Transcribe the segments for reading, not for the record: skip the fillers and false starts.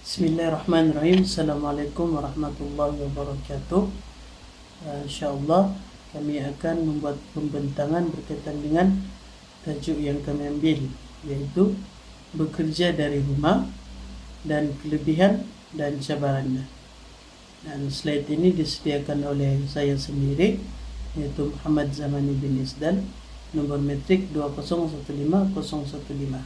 Bismillahirrahmanirrahim. Assalamualaikum warahmatullahi wabarakatuh. InsyaAllah kami akan membuat pembentangan berkaitan dengan tajuk yang kami ambil, iaitu bekerja dari rumah dan kelebihan dan cabarannya. Dan slide ini disediakan oleh saya sendiri, iaitu Muhammad Zamani bin Isdal, nomor metrik 2015015,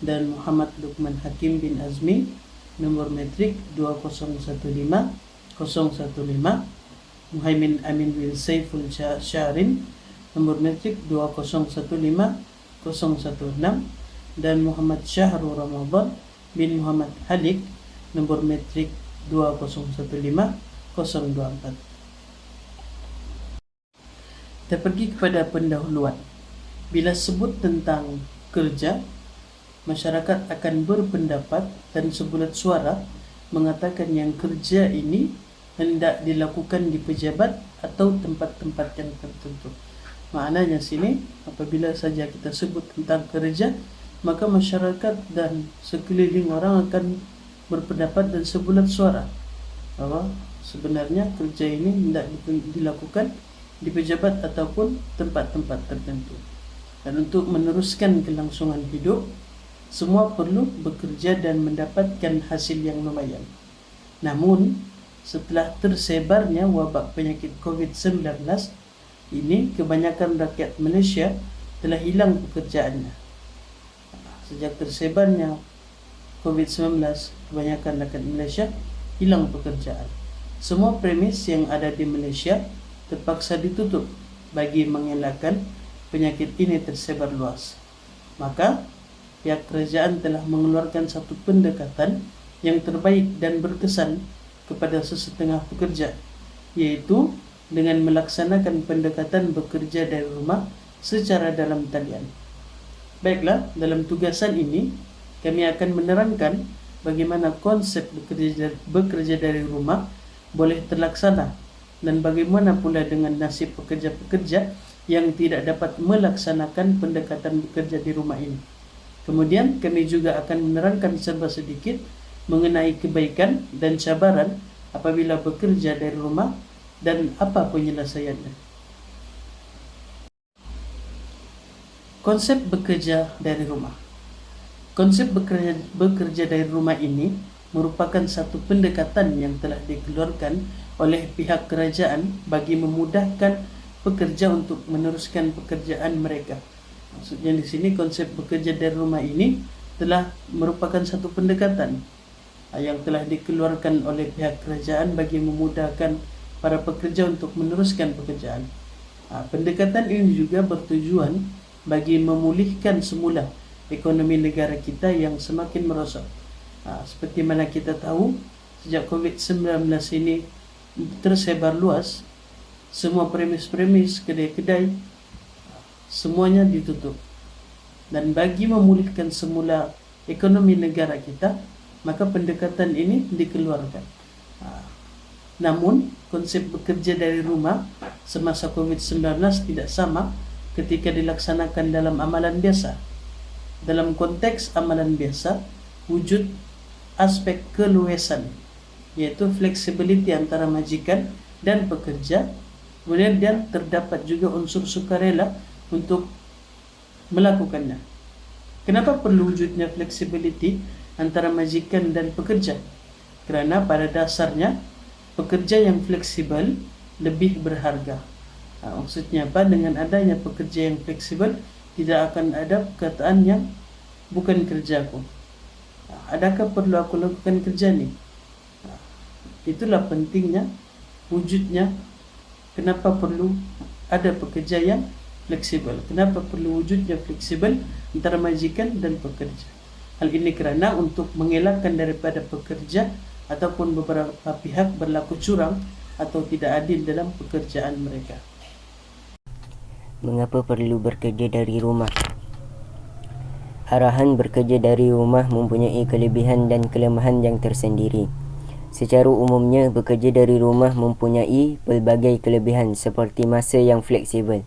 dan Muhammad Luqman Hakim bin Azmi, nomor metrik 2015015, Muhaimin Amin bin Saiful Syarin, nomor metrik 2015016, dan Muhammad Syahrul Ramadan bin Muhammad Halik, nomor metrik 2015024. Kita pergi kepada pendahuluan. Bila sebut tentang kerja, masyarakat akan berpendapat dan sebulat suara mengatakan yang kerja ini hendak dilakukan di pejabat atau tempat-tempat yang tertentu. Maknanya sini, apabila saja kita sebut tentang kerja, maka masyarakat dan sekeliling orang akan berpendapat dan sebulat suara bahwa sebenarnya kerja ini hendak dilakukan di pejabat ataupun tempat-tempat tertentu. Dan untuk meneruskan kelangsungan hidup, semua perlu bekerja dan mendapatkan hasil yang lumayan. Namun, setelah tersebarnya wabak penyakit COVID-19 ini, kebanyakan rakyat Malaysia telah hilang pekerjaannya. Sejak tersebarnya COVID-19, kebanyakan rakyat Malaysia hilang pekerjaan. Semua premis yang ada di Malaysia terpaksa ditutup bagi mengelakkan penyakit ini tersebar luas. Maka, pihak kerajaan telah mengeluarkan satu pendekatan yang terbaik dan berkesan kepada sesetengah pekerja, iaitu dengan melaksanakan pendekatan bekerja dari rumah secara dalam talian. Baiklah, dalam tugasan ini kami akan menerangkan bagaimana konsep bekerja dari rumah boleh terlaksana dan bagaimana pula dengan nasib pekerja-pekerja yang tidak dapat melaksanakan pendekatan bekerja di rumah ini. Kemudian kami juga akan menerangkan serba sedikit mengenai kebaikan dan cabaran apabila bekerja dari rumah dan apa penyelesaiannya. Konsep bekerja dari rumah. Konsep bekerja dari rumah ini merupakan satu pendekatan yang telah dikeluarkan oleh pihak kerajaan bagi memudahkan pekerja untuk meneruskan pekerjaan mereka. Maksudnya di sini konsep bekerja dari rumah ini telah merupakan satu pendekatan yang telah dikeluarkan oleh pihak kerajaan bagi memudahkan para pekerja untuk meneruskan pekerjaan. Pendekatan ini juga bertujuan bagi memulihkan semula ekonomi negara kita yang semakin merosot. Seperti mana kita tahu, sejak COVID-19 ini tersebar luas, semua premis-premis, kedai-kedai, semuanya ditutup. Dan bagi memulihkan semula ekonomi negara kita, maka pendekatan ini dikeluarkan. Namun, konsep bekerja dari rumah semasa COVID-19 tidak sama ketika dilaksanakan dalam amalan biasa. Dalam konteks amalan biasa, wujud aspek keluasan, yaitu flexibility antara majikan dan pekerja. Kemudian terdapat juga unsur sukarela untuk melakukannya. Kenapa perlu wujudnya flexibility antara majikan dan pekerja? Kerana pada dasarnya pekerja yang fleksibel lebih berharga. Maksudnya apa? Dengan adanya pekerja yang fleksibel, tidak akan ada perkataan yang bukan kerjaku. Adakah perlu aku lakukan kerja ni? Itulah pentingnya, wujudnya. Kenapa perlu ada pekerja yang fleksibel? Kenapa perlu wujudnya fleksibel antara majikan dan pekerja? Hal ini kerana untuk mengelakkan daripada pekerja ataupun beberapa pihak berlaku curang atau tidak adil dalam pekerjaan mereka. Mengapa perlu bekerja dari rumah? Arahan bekerja dari rumah mempunyai kelebihan dan kelemahan yang tersendiri. Secara umumnya, bekerja dari rumah mempunyai pelbagai kelebihan seperti masa yang fleksibel.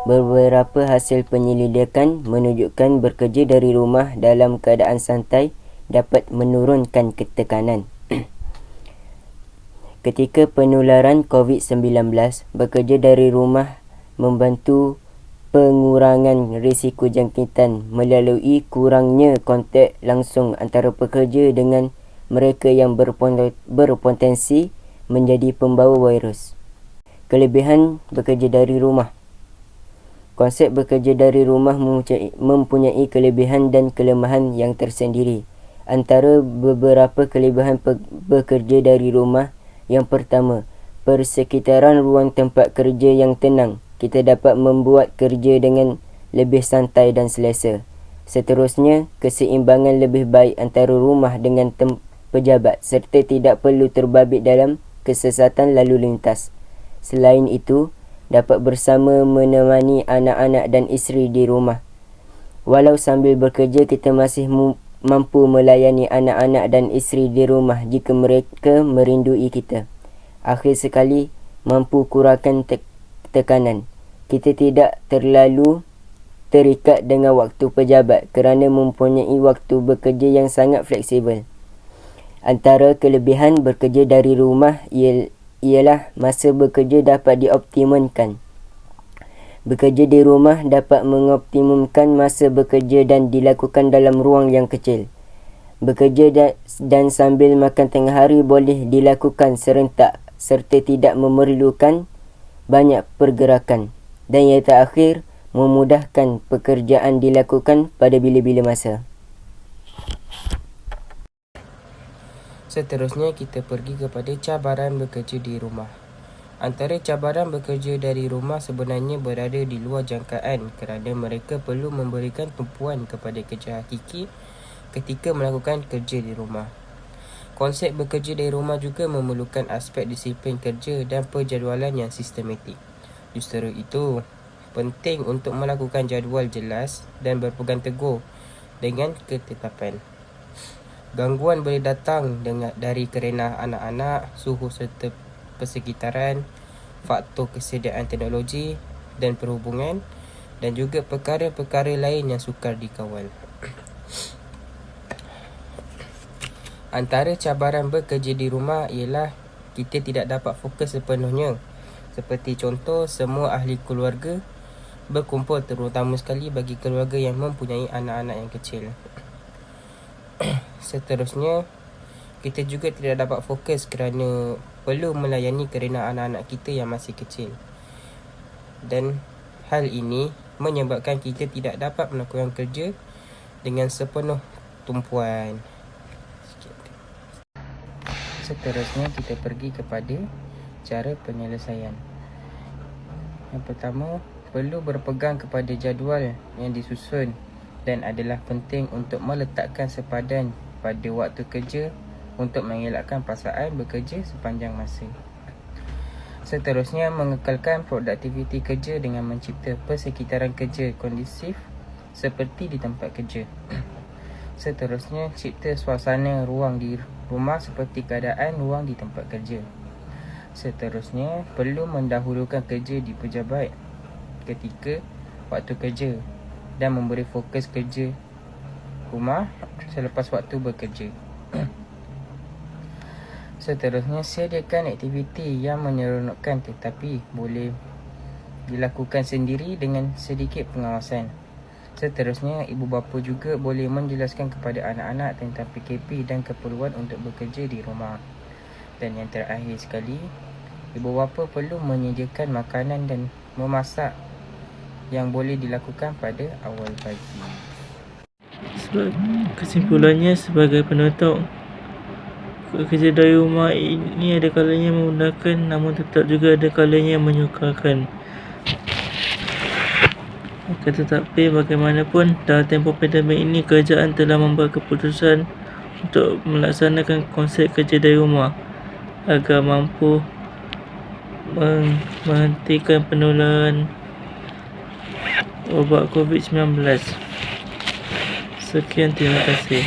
Beberapa hasil penyelidikan menunjukkan bekerja dari rumah dalam keadaan santai dapat menurunkan ketekanan. Ketika penularan COVID-19, bekerja dari rumah membantu pengurangan risiko jangkitan melalui kurangnya kontak langsung antara pekerja dengan mereka yang berpotensi menjadi pembawa virus. Kelebihan bekerja dari rumah. Konsep bekerja dari rumah mempunyai kelebihan dan kelemahan yang tersendiri. Antara beberapa kelebihan bekerja dari rumah, yang pertama, persekitaran ruang tempat kerja yang tenang. Kita dapat membuat kerja dengan lebih santai dan selesa. Seterusnya, keseimbangan lebih baik antara rumah dengan pejabat serta tidak perlu terbabit dalam kesesatan lalu lintas. Selain itu, dapat bersama menemani anak-anak dan isteri di rumah. Walau sambil bekerja, kita masih mampu melayani anak-anak dan isteri di rumah jika mereka merindui kita. Akhir sekali, mampu kurangkan tekanan. Kita tidak terlalu terikat dengan waktu pejabat kerana mempunyai waktu bekerja yang sangat fleksibel. Antara kelebihan bekerja dari rumah ialah masa bekerja dapat dioptimumkan. Bekerja di rumah dapat mengoptimumkan masa bekerja dan dilakukan dalam ruang yang kecil. Bekerja dan sambil makan tengah hari boleh dilakukan serentak serta tidak memerlukan banyak pergerakan. Dan yang terakhir, memudahkan pekerjaan dilakukan pada bila-bila masa. Seterusnya kita pergi kepada cabaran bekerja di rumah. Antara cabaran bekerja dari rumah sebenarnya berada di luar jangkaan kerana mereka perlu memberikan tumpuan kepada kerja hakiki ketika melakukan kerja di rumah. Konsep bekerja dari rumah juga memerlukan aspek disiplin kerja dan penjadualan yang sistematik. Justru itu, penting untuk melakukan jadual jelas dan berpegang teguh dengan ketetapan. Gangguan boleh datang dari kerana anak-anak, suhu serta persekitaran, faktor kesediaan teknologi dan perhubungan, dan juga perkara-perkara lain yang sukar dikawal. Antara cabaran bekerja di rumah ialah kita tidak dapat fokus sepenuhnya. Seperti contoh, semua ahli keluarga berkumpul, terutama sekali bagi keluarga yang mempunyai anak-anak yang kecil. Seterusnya, kita juga tidak dapat fokus kerana perlu melayani kerana anak-anak kita yang masih kecil. Dan hal ini menyebabkan kita tidak dapat melakukan kerja dengan sepenuh tumpuan. Seterusnya kita pergi kepada cara penyelesaian. Yang pertama, perlu berpegang kepada jadual yang disusun dan adalah penting untuk meletakkan sepadan pada waktu kerja untuk mengelakkan paksaan bekerja sepanjang masa. Seterusnya, mengekalkan produktiviti kerja dengan mencipta persekitaran kerja kondusif seperti di tempat kerja. Seterusnya, cipta suasana ruang di rumah seperti keadaan ruang di tempat kerja. Seterusnya, perlu mendahulukan kerja di pejabat ketika waktu kerja dan memberi fokus kerja rumah selepas waktu bekerja. Seterusnya, sediakan aktiviti yang menyeronokkan tetapi boleh dilakukan sendiri dengan sedikit pengawasan. Seterusnya, ibu bapa juga boleh menjelaskan kepada anak-anak tentang PKP dan keperluan untuk bekerja di rumah. Dan yang terakhir sekali, ibu bapa perlu menyediakan makanan dan memasak yang boleh dilakukan pada awal pagi. Kesimpulannya, sebagai penutup, kerja dari rumah ini ada kalanya memudahkan namun tetap juga ada kalanya menyukarkan. Tetapi bagaimanapun, dalam tempoh pandemik ini, kerajaan telah membuat keputusan untuk melaksanakan konsep kerja dari rumah agar mampu menghentikan penularan wabak COVID-19. Sekian, terima kasih.